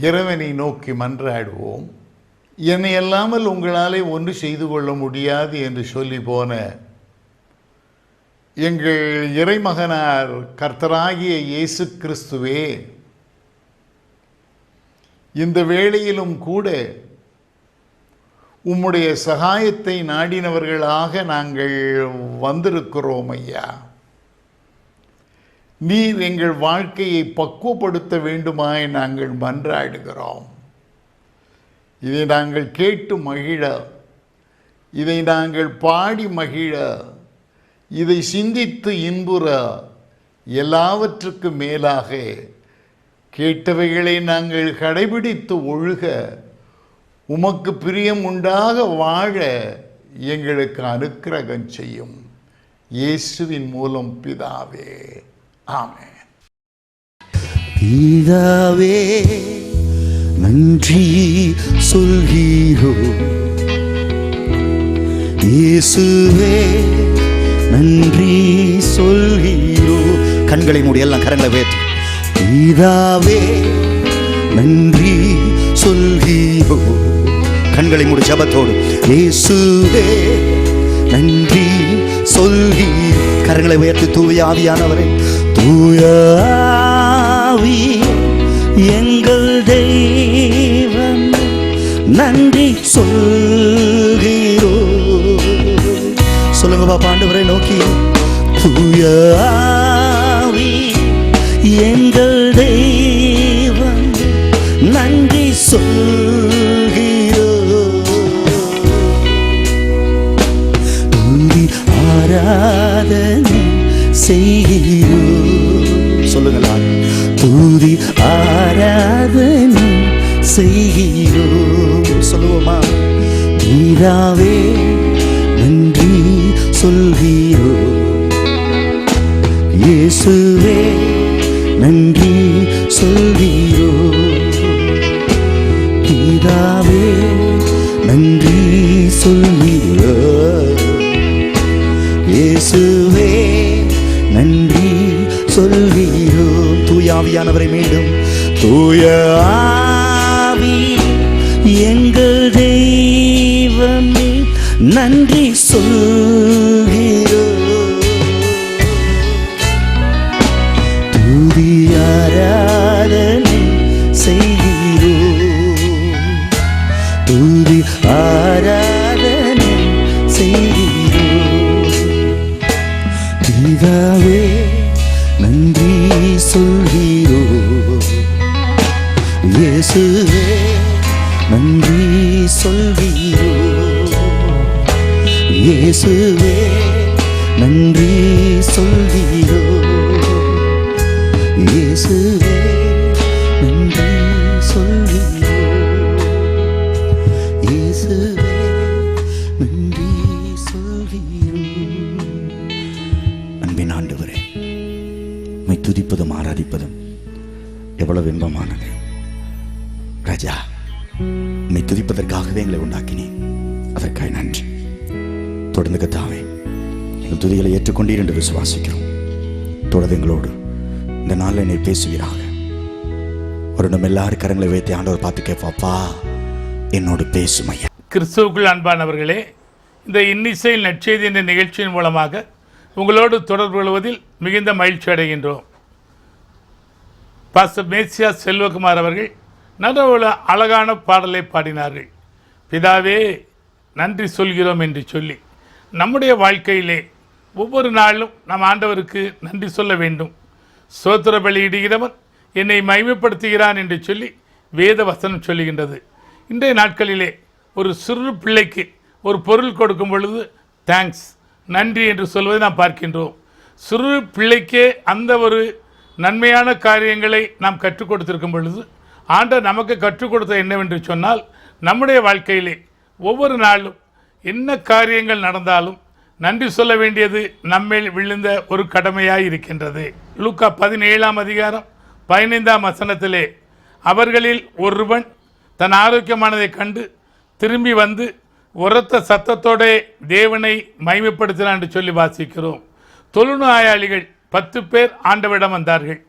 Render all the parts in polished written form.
இறைவனை நோக்கி மன்றாடுவோம். என்னை அல்லாமல் உங்களாலே ஒன்று செய்து கொள்ள முடியாது என்று சொல்லி போன எங்கள் இறைமகனார் கர்த்தராகிய இயேசு கிறிஸ்துவே, இந்த வேளையிலும் கூட உம்முடைய சகாயத்தை நாடினவர்களாக நாங்கள் வந்திருக்கிறோம் ஐயா. நீர் எங்கள் வாழ்க்கையை பக்குவப்படுத்த வேண்டுமாய் நாங்கள் மன்றாடுகிறோம். இதை நாங்கள் கேட்டு மகிழ, இதை நாங்கள் பாடி மகிழ, இதை சிந்தித்து இன்புற, எல்லாவற்றுக்கும் மேலாக கேட்டவைகளை நாங்கள் கடைபிடித்து ஒழுக, உமக்கு பிரியம் உண்டாக வாழ எங்களுக்கு அனுக்கிரகம் செய்யும். இயேசுவின் மூலம் பிதாவே, ஆமென். பிதாவே நன்றி சொல்கிறோம், இயேசுவே நன்றி சொல்கிறோம். கண்களை மூடி எல்லாம் கரங்களை உயர்த்தி, பிதாவே நன்றி சொல்கிறோம். கண்களை மூடி ஜெபத்தோடு, இயேசுவே நன்றி சொல்கி. கரங்களை உயர்த்தி, தூய ஆவியானவரே, தூய ஆவி எங்கள் தெய்வம் நன்றி சொல்கிறோ. சொல்லுங்க பாப்பா, ஆண்டவரை நோக்கி, தூய ஆவி எங்கள் தெய்வம் நன்றி சொல்கிறோ. துதி ஆராதனை செய்கிறோ. சொல்லுங்களா, துதி ஆராதனை செய்கிறோ. சொல்லுவோமா, பிதாவே நன்றி சொல்கிறோ, இயேசுவே நன்றி சொல்கிறோ. பிதாவே நன்றி சொல்கிறோ, இயேசுவே நன்றி சொல்கிறோ. தூய ஆவியானவரை மீண்டும், தூய ஆவி எங்கள் தெய்வமே நன்றி சொல்கிறோ. துதி ஆராதனை செய்கிறோ, துதி ஆராதனை செய்கிறோ. பிதாவே நன்றி சொல்கிறோ, இயேசுவே நன்றி சொல்கிறோ, இயேசுவே நன்றி சொல்கிறோ, இயேசுவே நன்றி சொல்கிறோ, இயேசுவே நன்றி சொல்கிறோ. அன்பின் ஆண்டவரே, உம்மை துதிப்பதும் ஆராதிப்பதும் எவ்வளவு இன்பமானது. ராஜா, உம்மை துதிப்பதற்காகவே எங்களை உண்டாக்கினேன், அதற்காக நன்றி. தொடர்ந்து கர்த்தாவே, எங்கள் துதிகளை ஏற்றுக்கொண்டீர் என்று விசுவாசிக்கிறோம். தொடர்ந்து எங்களோடு இந்த நாளில் என்னை பேசுவீராக. ஒரு நம்ம எல்லாரும் கரங்களை வைத்து ஆண்டவர் பார்த்து கேட்பாப்பா, என்னோடு பேசும் ஐயா. கிறிஸ்துவுக்குள் அன்பானவர்களே, இந்த இன்னிசை நற்செய்தி என்ற நிகழ்ச்சியின் மூலமாக உங்களோடு தொடர்பு கொள்வதில் மிகுந்த மகிழ்ச்சி அடைகின்றோம். பாஸ்டர் மேசியா செல்வகுமார் அவர்கள் நல்ல அழகான பாடலை பாடினார்கள். பிதாவே நன்றி சொல்கிறோம் என்று சொல்லி, நம்முடைய வாழ்க்கையிலே ஒவ்வொரு நாளும் நம் ஆண்டவருக்கு நன்றி சொல்ல வேண்டும். ஸ்தோத்திர பலியிடுகிறவன் என்னை மகிமைப்படுத்துகிறான் என்று சொல்லி வேத வசனம் சொல்லுகின்றது. இன்றைய நாட்களிலே ஒரு சிறு பிள்ளைக்கு ஒரு பொருள் கொடுக்கும் பொழுது தேங்க்ஸ், நன்றி என்று சொல்வதை நாம் பார்க்கின்றோம். சிறு பிள்ளைக்கே அந்த ஒரு நன்மையான காரியங்களை நாம் கற்றுக் கொடுத்திருக்கும் பொழுது, ஆண்டவர் நமக்கு கற்றுக் கொடுத்த என்னவென்று சொன்னால், நம்முடைய வாழ்க்கையிலே ஒவ்வொரு நாளும் என்ன காரியங்கள் நடந்தாலும் நன்றி சொல்ல வேண்டியது நம்மேல் விழுந்த ஒரு கடமையாய் இருக்கின்றது. லூக்கா 17ஆம் அதிகாரம் 15ஆம் வசனத்திலே, அவர்களில் ஒருவன் தன் ஆரோக்கியமானதை கண்டு திரும்பி வந்து உரத்த சத்தத்தோட தேவனை மகிமைப்படுத்தினான் என்று சொல்லி வாசிக்கிறோம். தொழுநோயாளிகள் 10 பேர் ஆண்டவரிடம் வந்தார்கள்.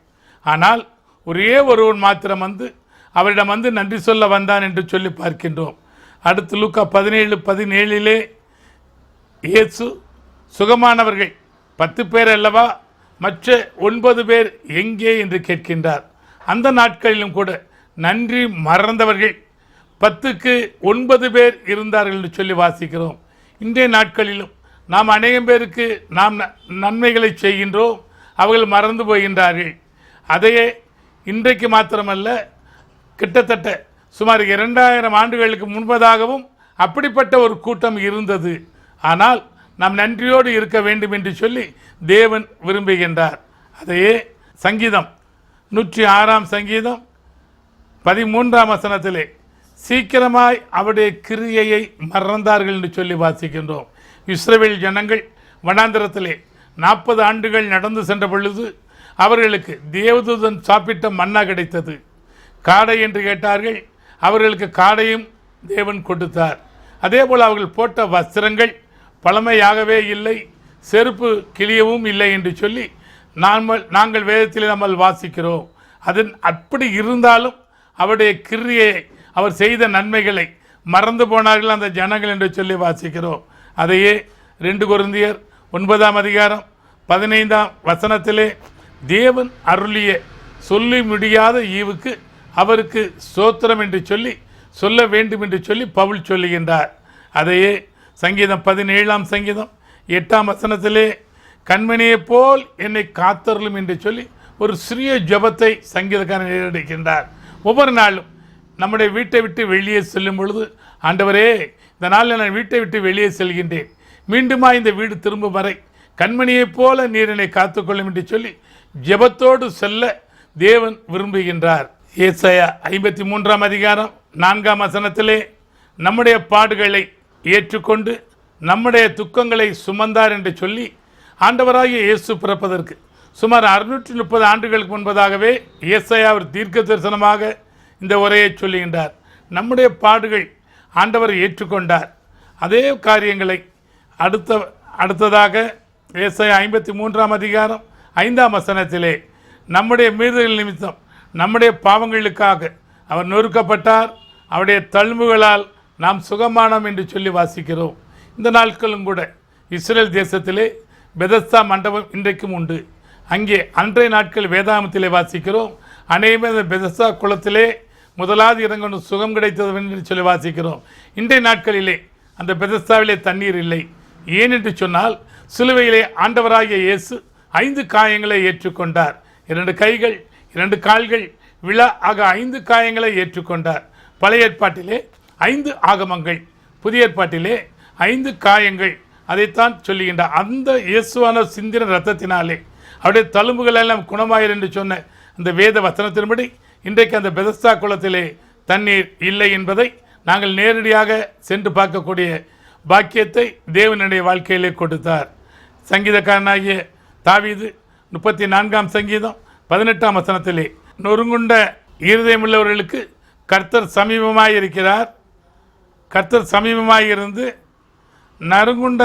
ஆனால் ஒரே ஒருவன் மாத்திரம் வந்து அவரிடம் வந்து நன்றி சொல்ல வந்தான் என்று சொல்லி பார்க்கின்றோம். அடுத்து லூக்கா 17:17 இயேசு சுகமானவர்கள் 10 பேர் அல்லவா, மற்ற 9 பேர் எங்கே என்று கேட்கின்றார். அந்த நாட்களிலும் கூட நன்றி மறந்தவர்கள் 10க்கு 9 பேர் இருந்தார்கள் என்று சொல்லி வாசிக்கிறோம். இன்றைய நாட்களிலும் நாம் அநேகம் பேருக்கு நாம் நன்மைகளை செய்கின்றோம், அவர்கள் மறந்து போகின்றார்கள். அதையே இன்றைக்கு மாத்திரமல்ல, கிட்டத்தட்ட சுமார் 2000 ஆண்டுகளுக்கு முன்பதாகவும் அப்படிப்பட்ட ஒரு கூட்டம் இருந்தது. ஆனால் நாம் நன்றியோடு இருக்க வேண்டும் என்று சொல்லி தேவன் விரும்புகின்றார். அதையே சங்கீதம் 106 சங்கீதம் 13 வசனத்திலே சீக்கிரமாய் அவருடைய கிரியையை மறந்தார்கள் என்று சொல்லி வாசிக்கின்றோம். இஸ்ரவேல் ஜனங்கள் வனாந்திரத்திலே 40 ஆண்டுகள் நடந்து சென்ற பொழுது அவர்களுக்கு தேவதூதன் சாப்பிட்ட மன்னா கிடைத்தது. காடை என்று கேட்டார்கள், அவர்களுக்கு காடையும் தேவன் கொடுத்தார். அதே போல் அவர்கள் போட்ட வஸ்திரங்கள் பழமையாகவே இல்லை, செருப்பு கிளியவும் இல்லை என்று சொல்லி நாங்கள் வேதத்தில் நம்ம வாசிக்கிறோம். அதன் அப்படி இருந்தாலும் அவருடைய கிரியை, அவர் செய்த நன்மைகளை மறந்து போனார்கள் அந்த ஜனங்கள் என்று சொல்லி வாசிக்கிறோம். அதையே 2 கொரிந்தியர் 9 வசனத்திலே தேவன் அருளிய சொல்லி முடியாத ஈவுக்கு அவருக்கு ஸ்தோத்திரம் என்று சொல்லி சொல்ல வேண்டும் என்று சொல்லி பவுல் சொல்லுகின்றார். அதையே சங்கீதம் 17 சங்கீதம் 8 வசனத்திலே கண்மணியைப் போல் என்னை காத்தருளும் என்று சொல்லி ஒரு சிறிய ஜெபத்தை சங்கீதக்காரன் ஏறெடுக்கின்றார். ஒவ்வொரு நாளும் நம்முடைய வீட்டை விட்டு வெளியே செல்லும் பொழுது, ஆண்டவரே இந்த நாளில் நான் வீட்டை விட்டு வெளியே செல்கின்றேன், மீண்டுமா இந்த வீடு திரும்பும் வரை கண்மணியைப் போல நீர் என்னை காத்துக்கொள்ளும் என்று சொல்லி ஜெபத்தோடு செல்ல தேவன் விரும்புகின்றார். ஏசாயா 53 4 வசனத்திலே நம்முடைய பாடுகளை ஏற்றுக்கொண்டு நம்முடைய துக்கங்களை சுமந்தார் என்று சொல்லி ஆண்டவராகிய இயேசு பிறப்பதற்கு சுமார் 630 ஆண்டுகளுக்கு முன்பதாகவே ஏசாயா அவர் தீர்க்க தரிசனமாக இந்த உரையை சொல்லுகின்றார். நம்முடைய பாடுகள் ஆண்டவர் ஏற்றுக்கொண்டார். அதே காரியங்களை அடுத்ததாக ஏசாயா 53 5 வசனத்திலே நம்முடைய மீறுதல் நிமித்தம் நம்முடைய பாவங்களுக்காக அவர் நொறுக்கப்பட்டார், அவருடைய தழும்புகளால் நாம் சுகமானோம் என்று சொல்லி வாசிக்கிறோம். இந்த நாட்களும் கூட இஸ்ரேல் தேசத்திலே பெதஸ்தா மண்டபம் இன்றைக்கும் உண்டு. அங்கே அன்றைய நாட்கள் வேதாகமத்திலே வாசிக்கிறோம், அநேகமே பெதஸ்தா குளத்திலே முதலாவது இறங்கணும் சுகம் கிடைத்தது என்று சொல்லி வாசிக்கிறோம். இன்றைய நாட்களிலே அந்த பெதஸ்தாவிலே தண்ணீர் இல்லை. ஏன் என்று சொன்னால், சிலுவையிலே ஆண்டவராகிய இயேசு 5 காயங்களை ஏற்றுக்கொண்டார். 2 கைகள் 2 கால்கள் விழா ஆக 5 காயங்களை ஏற்றுக்கொண்டார். பழைய ஏற்பாட்டிலே 5 ஆகமங்கள், புதிய ஏற்பாட்டிலே 5 காயங்கள். அதைத்தான் சொல்லுகின்றார். அந்த இயேசுவான சிந்தின ரத்தத்தினாலே அவருடைய தழும்புகள் எல்லாம் குணமாயிரு என்று சொன்ன அந்த வேத வசனத்தின்படி இன்றைக்கு அந்த பெதஸ்தா குளத்திலே தண்ணீர் இல்லை என்பதை நாங்கள் நேரடியாக சென்று பார்க்கக்கூடிய பாக்கியத்தை தேவனுடைய வாழ்க்கையிலே கொடுத்தார். சங்கீதக்காரனாகிய தாவீது 34 சங்கீதம் 18 வசனத்திலே நொறுங்குண்ட இருதயமுள்ளவர்களுக்கு கர்த்தர் சமீபமாய் இருக்கிறார், கர்த்தர் சமீபமாய் இருந்து நறுங்குண்ட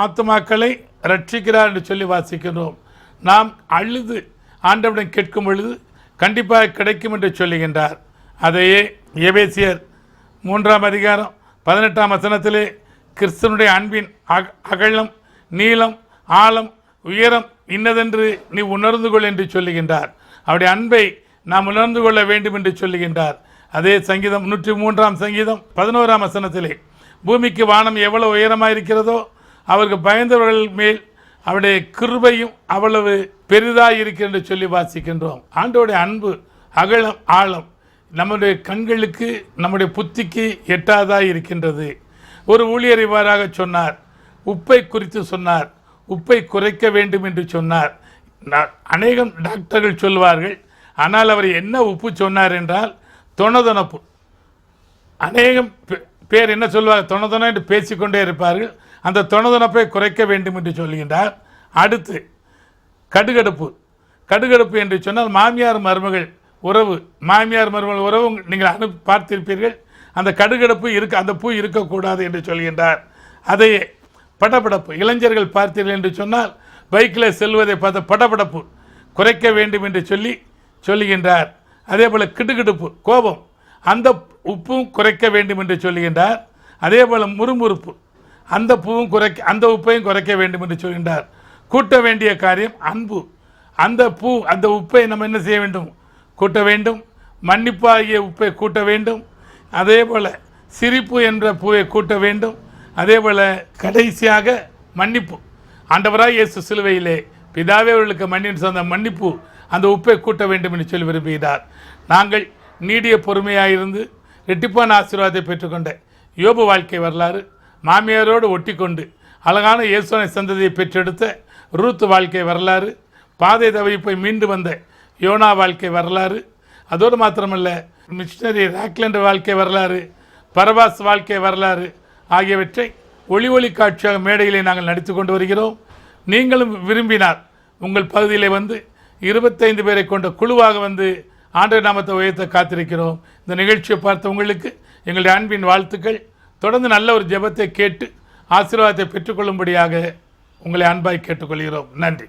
ஆத்துமாக்களை ரட்சிக்கிறார் என்று சொல்லி வாசிக்கிறோம். நாம் அழுது ஆண்டவரிடம் கேட்கும் பொழுது கண்டிப்பாக கிடைக்கும் என்று சொல்லுகின்றார். அதையே எபேசியர் 3 18 வசனத்திலே கிறிஸ்தனுடைய அன்பின் அகலம் நீளம் ஆழம் உயரம் இன்னதென்று நீ உணர்ந்து கொள் என்று சொல்லுகின்றார். அவருடைய அன்பை நாம் உணர்ந்து கொள்ள வேண்டும் என்று சொல்லுகின்றார். அதே சங்கீதம் 103 சங்கீதம் 11 வசனத்திலே பூமிக்கு வானம் எவ்வளவு உயரமாக இருக்கிறதோ அவருக்கு பயந்தவர்கள் மேல் அவருடைய கிருபையும் அவ்வளவு பெரிதாக இருக்கிறது என்று சொல்லி வாசிக்கின்றோம். ஆண்டவருடைய அன்பு அகலம் ஆழம் நம்முடைய கண்களுக்கு நம்முடைய புத்திக்கு எட்டாதாக இருக்கின்றது. ஒரு ஊழியர் இவ்வாறாக சொன்னார், உப்பை குறித்து சொன்னார், உப்பை குறைக்க வேண்டும் என்று சொன்னார். அநேகம் டாக்டர்கள் சொல்வார்கள், ஆனால் அவர் என்ன உப்பு சொன்னார் என்றால் தொணதொணப்பு. அநேகம் பேர் என்ன சொல்வார், தொணதொண என்று பேசிக்கொண்டே இருப்பார்கள். அந்த தொணதொணப்பை குறைக்க வேண்டும் என்று சொல்கின்றார். அடுத்து கடுகடுப்பு. கடுகடுப்பு என்று சொன்னால் மாமியார் மருமகள் உறவு, மாமியார் மருமகள் உறவு நீங்கள் பார்த்திருப்பீர்கள். அந்த கடுகடுப்பு அந்த பூ இருக்கக்கூடாது என்று சொல்கின்றார். அதையே படபடப்பு, இளைஞர்கள் பார்த்தீர்கள் என்று சொன்னால் பைக்கில் செல்வதை பார்த்த படபடப்பு குறைக்க வேண்டும் என்று சொல்லுகின்றார். அதே போல் கிடுகிடுப்பு கோபம், அந்த உப்பும் குறைக்க வேண்டும் என்று சொல்லுகின்றார். அதே போல் முறுமுறுப்பு, அந்த அந்த உப்பையும் குறைக்க வேண்டும் என்று சொல்கின்றார். கூட்ட வேண்டிய காரியம் அன்பு, அந்த உப்பை நம்ம என்ன செய்ய வேண்டும்? கூட்ட வேண்டும். மன்னிப்பாகிய உப்பை கூட்ட வேண்டும். அதே போல் சிரிப்பு என்ற பூவை கூட்ட வேண்டும். அதே போல் கடைசியாக மன்னிப்பு. ஆண்டவராய் இயேசு சிலுவையிலே பிதாவே அவர்களுக்கு மன்னிப்பு சொன்ன மன்னிப்பு அந்த உப்பை கூட்ட வேண்டும் என்று சொல்லி விரும்புகிறார். நாங்கள் நீடிய பொறுமையாயிருந்து ரெட்டிப்பான ஆசீர்வாதத்தை பெற்றுக்கொண்ட யோபு வாழ்க்கை வரலாறு, மாமியாரோடு ஒட்டி கொண்டு அழகான இயேசுவை சந்ததியை பெற்றெடுத்த ரூத் வாழ்க்கை வரலாறு, பாதை தவறி போய் மீண்டு வந்த யோனா வாழ்க்கை வரலாறு, அதோடு மாத்திரமல்ல மிஷினரி ராக்லண்ட் வாழ்க்கை வரலாறு, பரபாஸ் வாழ்க்கை வரலாறு ஆகியவற்றை ஒளி காட்சியாக மேடையிலே நாங்கள் நடித்து கொண்டு வருகிறோம். நீங்களும் விரும்பினார் உங்கள் பகுதியில் வந்து 25 பேரை கொண்ட குழுவாக வந்து ஆண்டவர் நாமத்தை உயர்த்த காத்திருக்கிறோம். இந்த நிகழ்ச்சியை பார்த்த உங்களுக்கு எங்களுடைய அன்பின் வாழ்த்துக்கள். தொடர்ந்து நல்ல ஒரு ஜெபத்தை கேட்டு ஆசீர்வாதத்தை பெற்றுக்கொள்ளும்படியாக உங்களை அன்பாய் கேட்டுக்கொள்கிறோம். நன்றி.